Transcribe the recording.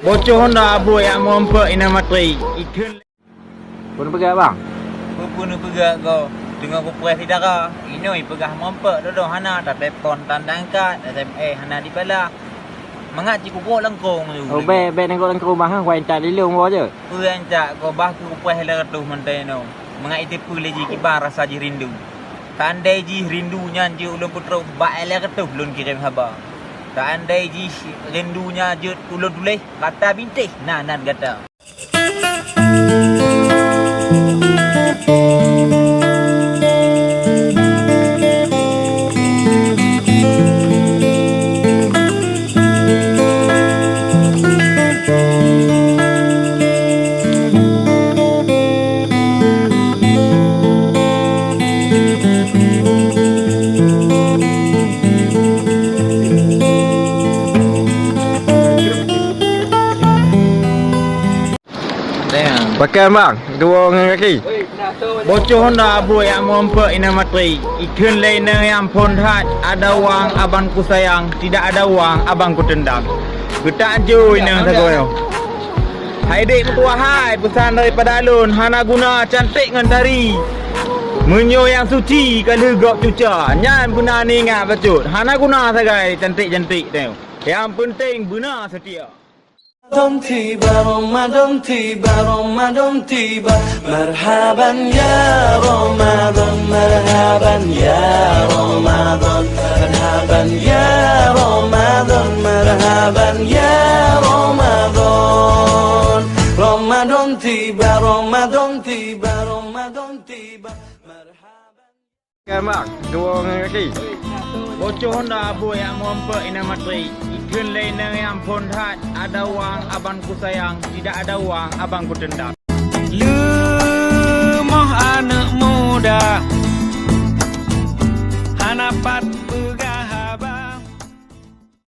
Bocor Honda abu yang memper ina materi. Ikun. Pun pergi bang. Pun pegak kau. Dengan ku press dara. Inoi pegah memper dodo hana tak telefon tandang kat hana di bala. Mangat ci ku go langkong tu. Oh be nengok dalam rumah hang kuai entar dilung kau je. Puan cak kau bah ku press la tu mentai no. Mangat itu leji kibar rasa ji rindu. Tandai ji rindunya je ulun putra ba ala ketuh ulun kirim haba. Tandai ji rindunya je ulun tulis kata bintih. Nah kata. Pakai bang, dua dengan kaki. Bocor Honda abu yang memper ina materi. Ikun lainnya yang pun hat. Ada wang abangku sayang. Tidak ada wang abangku tendang. Getak ju ina sagoyo. Hai dek ketua hai. Pesan daripada alun. Hana guna cantik dengan tari. Menyo yang suci kalau gok cuca. Nyan guna ni ingat becut. Hana guna sagai cantik-cantik tengok. Yang penting benar setia. رمضان تيبا رمضان تيبا مرحبا يا رمضان مرحبا يا رمضان مرحبا يا رمضان مرحبا يا رمضان رمضان تيبا رمضان تيبا رمضان تيبا مرحبا. Pakai bang, dua dengan kaki. Bocor Honda abu yang memper ina materi. Ikun lainnya yang pun hat. Ada wang abangku sayang. Tidak ada wang abangku tendang. Lemah anak muda Hanapat